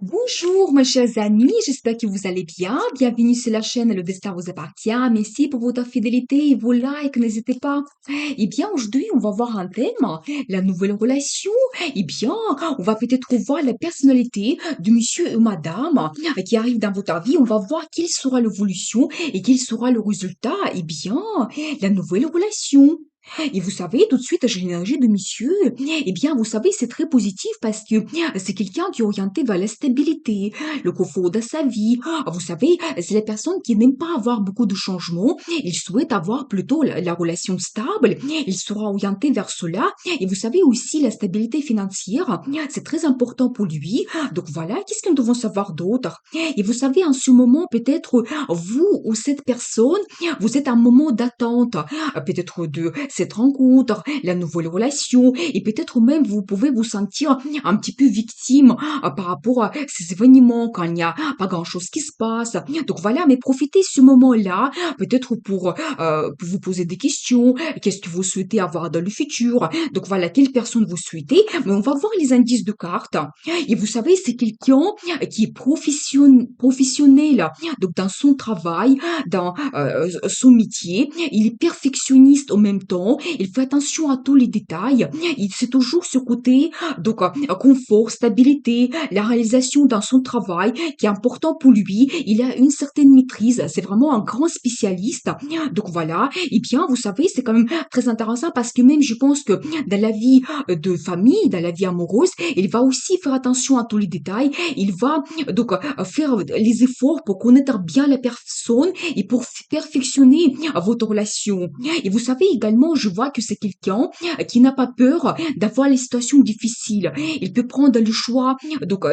Bonjour, mes chers amis, j'espère que vous allez bien. Bienvenue sur la chaîne Le Destin vous appartient. Merci pour votre fidélité et vos likes, n'hésitez pas. Eh bien, aujourd'hui, on va voir un thème, la nouvelle relation. Eh bien, on va peut-être voir la personnalité de monsieur et madame qui arrive dans votre vie. On va voir quelle sera l'évolution et quel sera le résultat. Eh bien, la nouvelle relation. Et vous savez, tout de suite, j'ai l'énergie de monsieur. Eh bien, vous savez, c'est très positif parce que c'est quelqu'un qui est orienté vers la stabilité, le confort de sa vie. Vous savez, c'est les personnes qui n'aiment pas avoir beaucoup de changements. Ils souhaitent avoir plutôt la relation stable. Il sera orienté vers cela. Et vous savez aussi, la stabilité financière, c'est très important pour lui. Donc voilà, qu'est-ce que nous devons savoir d'autre? Et vous savez, en ce moment, peut-être vous ou cette personne, vous êtes à un moment d'attente, peut-être de cette rencontre, la nouvelle relation, et peut-être même vous pouvez vous sentir un petit peu victime par rapport à ces événements quand il n'y a pas grand-chose qui se passe. Donc voilà, mais profitez ce moment-là, peut-être pour vous poser des questions. Qu'est-ce que vous souhaitez avoir dans le futur? Donc voilà, quelle personne vous souhaitez? Mais on va voir les indices de cartes. Et vous savez, c'est quelqu'un qui est professionnel, donc dans son travail, dans son métier. Il est perfectionniste en même temps. Il fait attention à tous les détails. Il c'est toujours ce côté donc confort, stabilité, la réalisation dans son travail qui est important pour lui. Il a une certaine maîtrise. C'est vraiment un grand spécialiste. Donc voilà. Et bien, vous savez, c'est quand même très intéressant parce que même je pense que dans la vie de famille, dans la vie amoureuse, il va aussi faire attention à tous les détails. Il va donc faire les efforts pour connaître bien la personne et pour perfectionner votre relation. Et vous savez également, je vois que c'est quelqu'un qui n'a pas peur d'avoir les situations difficiles. Il peut prendre le choix donc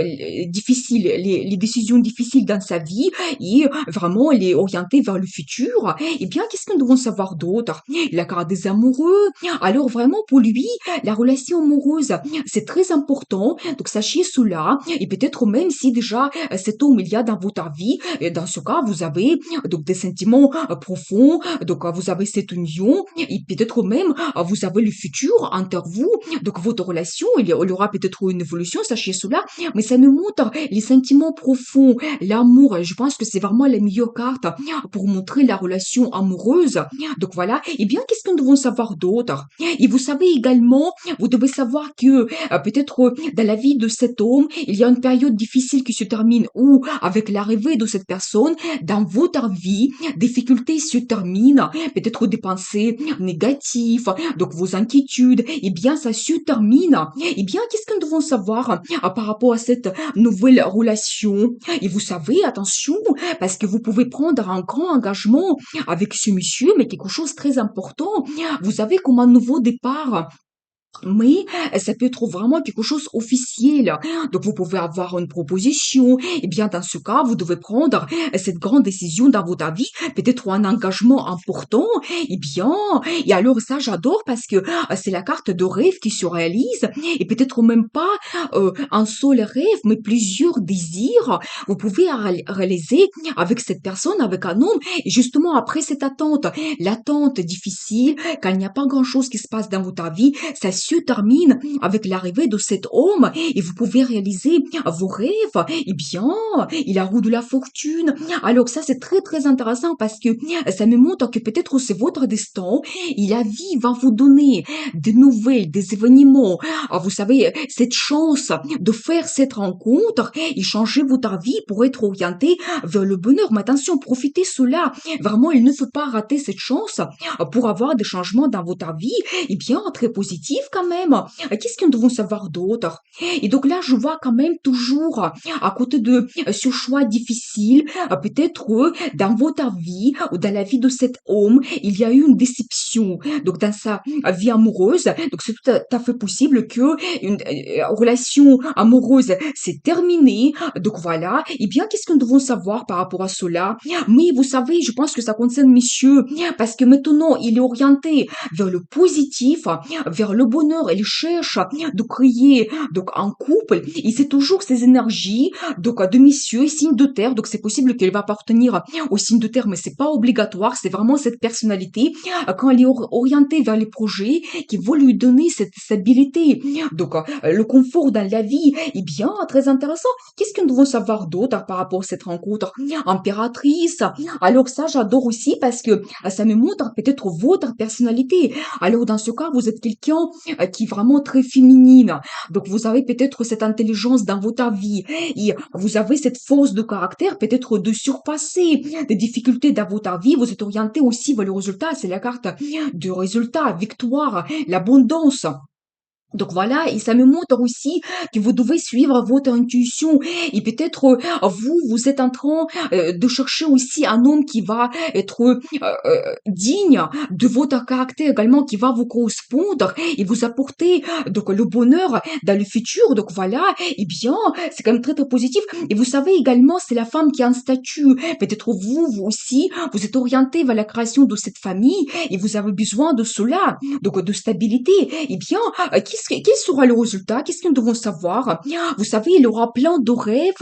difficile, les décisions difficiles dans sa vie et vraiment les orienter vers le futur. Eh bien, qu'est-ce que nous devons savoir d'autre? La carte des amoureux. Alors vraiment pour lui, la relation amoureuse, c'est très important. Donc sachez cela. Et peut-être même si déjà cet homme il y a dans votre vie, et dans ce cas, vous avez donc des sentiments profonds. Donc vous avez cette union et peut-être même vous avez le futur entre vous. Donc votre relation, il y aura peut-être une évolution, sachez cela. Mais ça nous montre les sentiments profonds, l'amour. Je pense que c'est vraiment la meilleure carte pour montrer la relation amoureuse. Donc voilà. Eh bien, qu'est-ce que nous devons savoir d'autre? Et vous savez également, vous devez savoir que peut-être dans la vie de cet homme, il y a une période difficile qui se termine ou avec l'arrivée de cette personne dans votre vie, difficultés se terminent, peut-être des pensées négatives, donc vos inquiétudes, eh bien ça se termine. Eh bien, qu'est-ce que nous devons savoir par rapport à cette nouvelle relation? Et vous savez, attention, parce que vous pouvez prendre un grand engagement avec ce monsieur, mais quelque chose de très important. Vous avez comme un nouveau départ. Mais ça peut être vraiment quelque chose officiel. Donc vous pouvez avoir une proposition. Et bien dans ce cas, vous devez prendre cette grande décision dans votre vie, peut-être un engagement important. Et bien, et alors ça j'adore parce que c'est la carte de rêve qui se réalise. Et peut-être même pas un seul rêve, mais plusieurs désirs. Vous pouvez réaliser avec cette personne, avec un homme. Et justement après cette attente, l'attente difficile, quand il n'y a pas grand-chose qui se passe dans votre vie, ça se termine avec l'arrivée de cet homme et vous pouvez réaliser vos rêves. Eh bien, il a roue de la fortune. Alors ça, c'est très très intéressant parce que ça me montre que peut-être c'est votre destin et la vie va vous donner des nouvelles, des événements. Vous savez, cette chance de faire cette rencontre et changer votre vie pour être orienté vers le bonheur. Mais attention, profitez cela. Vraiment, il ne faut pas rater cette chance pour avoir des changements dans votre vie, eh bien, très positif quand même. Qu'est-ce que nous devons savoir d'autre? Et donc là, je vois quand même toujours à côté de ce choix difficile, peut-être dans votre vie ou dans la vie de cet homme, il y a eu une déception. Donc dans sa vie amoureuse, donc c'est tout à fait possible que une relation amoureuse s'est terminée. Donc voilà. Eh bien, qu'est-ce que nous devons savoir par rapport à cela? Mais vous savez, je pense que ça concerne monsieur, parce que maintenant, il est orienté vers le positif, vers le bonheur. bonheur, elle cherche de créer donc un couple, et c'est toujours ces énergies donc de monsieur, signe de terre, donc c'est possible qu'elle va appartenir au signe de terre, mais c'est pas obligatoire, c'est vraiment cette personnalité quand elle est orientée vers les projets qui vont lui donner cette stabilité. Donc le confort dans la vie est bien très intéressant. Qu'est-ce que nous devons savoir d'autre par rapport à cette rencontre? Impératrice. Alors ça, j'adore aussi parce que ça me montre peut-être votre personnalité. Alors dans ce cas, vous êtes quelqu'un qui est vraiment très féminine. Donc vous avez peut-être cette intelligence dans votre vie et vous avez cette force de caractère peut-être de surpasser des difficultés dans votre vie. Vous êtes orienté aussi vers le résultat. C'est la carte du résultat, victoire, l'abondance. Donc voilà, et ça me montre aussi que vous devez suivre votre intuition. Et peut-être vous êtes en train de chercher aussi un homme qui va être digne de votre caractère également, qui va vous correspondre et vous apporter donc le bonheur dans le futur. Donc voilà, eh bien, c'est quand même très très positif. Et vous savez également, c'est la femme qui a un statut. Peut-être vous aussi, vous êtes orienté vers la création de cette famille et vous avez besoin de cela, donc de stabilité. Eh bien, quel sera le résultat? Qu'est-ce que nous devons savoir? Vous savez, il aura plein de rêves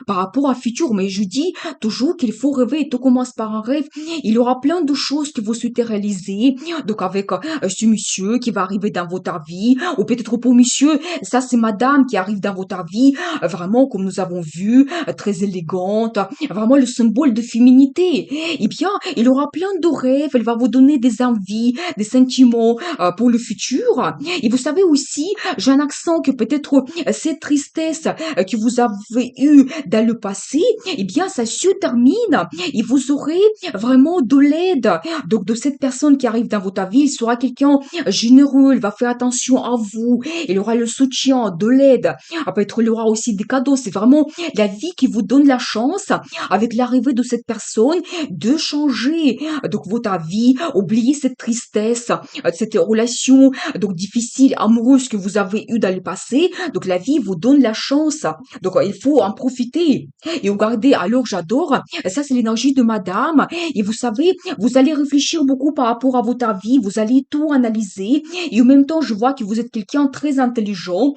par rapport à futur, mais je dis toujours qu'il faut rêver, tout commence par un rêve. Il aura plein de choses que vous souhaitez réaliser, donc avec ce monsieur qui va arriver dans votre vie, ou peut-être pour monsieur, ça c'est madame qui arrive dans votre vie, vraiment comme nous avons vu, très élégante, vraiment le symbole de féminité. Eh bien, il aura plein de rêves, elle va vous donner des envies, des sentiments pour le futur. Et vous savez aussi, j'ai un accent que peut-être cette tristesse que vous avez eue dans le passé, eh bien, ça se termine et vous aurez vraiment de l'aide. Donc, de cette personne qui arrive dans votre vie, il sera quelqu'un généreux, il va faire attention à vous, il aura le soutien, de l'aide. Peut-être il aura aussi des cadeaux. C'est vraiment la vie qui vous donne la chance, avec l'arrivée de cette personne, de changer donc votre vie, oublier cette tristesse, cette relation donc difficile, amoureuse que vous avez eue dans le passé. Donc la vie vous donne la chance. Donc il faut en profiter. Et regardez, alors j'adore, ça c'est l'énergie de madame. Et vous savez, vous allez réfléchir beaucoup par rapport à votre vie, vous allez tout analyser. Et en même temps, je vois que vous êtes quelqu'un de très intelligent.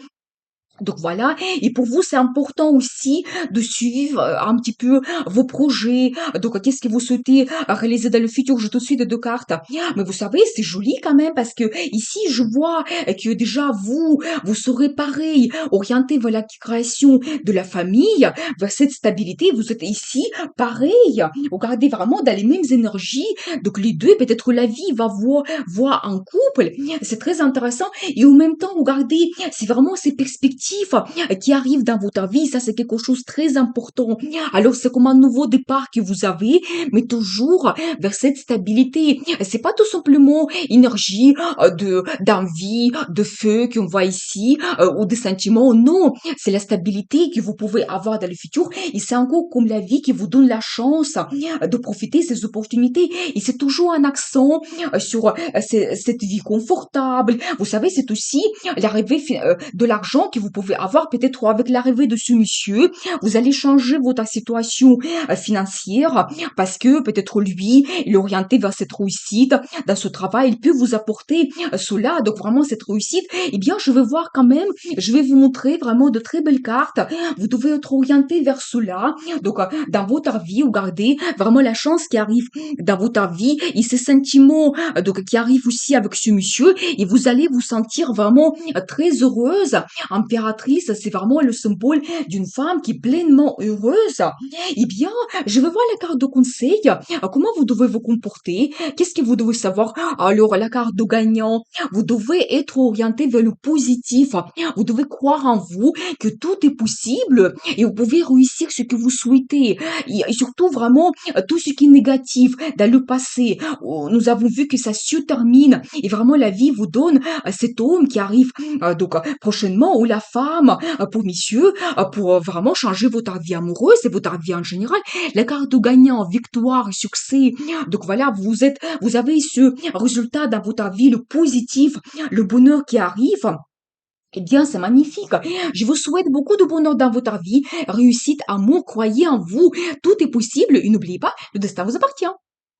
Donc voilà, et pour vous, c'est important aussi de suivre un petit peu vos projets. Donc, qu'est-ce que vous souhaitez réaliser dans le futur? Je te suis de deux cartes. Mais vous savez, c'est joli quand même parce que ici, je vois que déjà vous serez pareil, orienté vers la création de la famille, vers cette stabilité. Vous êtes ici pareil. Regardez vraiment dans les mêmes énergies. Donc, les deux, peut-être la vie va voir un couple. C'est très intéressant. Et en même temps, regardez, c'est vraiment ces perspectives qui arrivent dans votre vie. Ça, c'est quelque chose de très important. Alors, c'est comme un nouveau départ que vous avez, mais toujours vers cette stabilité. C'est pas tout simplement énergie d'envie, de feu qu'on voit ici, ou des sentiments. Non, c'est la stabilité que vous pouvez avoir dans le futur. Et c'est encore comme la vie qui vous donne la chance de profiter de ces opportunités. Et c'est toujours un accent sur cette vie confortable. Vous savez, c'est aussi l'arrivée de l'argent que vous pouvez avoir peut-être avec l'arrivée de ce monsieur. Vous allez changer votre situation financière parce que peut-être lui, il est orienté vers cette réussite dans ce travail. Il peut vous apporter cela. Donc vraiment cette réussite, eh bien, je vais voir quand même, je vais vous montrer vraiment de très belles cartes. Vous devez être orienté vers cela. Donc dans votre vie, regardez vraiment la chance qui arrive dans votre vie et ces sentiments donc qui arrivent aussi avec ce monsieur et vous allez vous sentir vraiment très heureuse. Impératrice, c'est vraiment le symbole d'une femme qui est pleinement heureuse. Eh bien, je vais voir la carte de conseil. Comment vous devez vous comporter? Qu'est-ce que vous devez savoir? Alors, la carte de gagnant, vous devez être orienté vers le positif. Vous devez croire en vous, que tout est possible et vous pouvez réussir ce que vous souhaitez. Et surtout, vraiment, tout ce qui est négatif dans le passé, nous avons vu que ça se termine et vraiment la vie vous donne cet homme qui arrive donc prochainement ou la femme pour messieurs pour vraiment changer votre vie amoureuse et votre vie en général. La carte de gagnant, victoire, succès. Donc voilà, vous avez ce résultat dans votre vie, le positif, le bonheur qui arrive. Eh bien, c'est magnifique. Je vous souhaite beaucoup de bonheur dans votre vie, réussite, amour, croyez en vous. Tout est possible et n'oubliez pas, le destin vous appartient.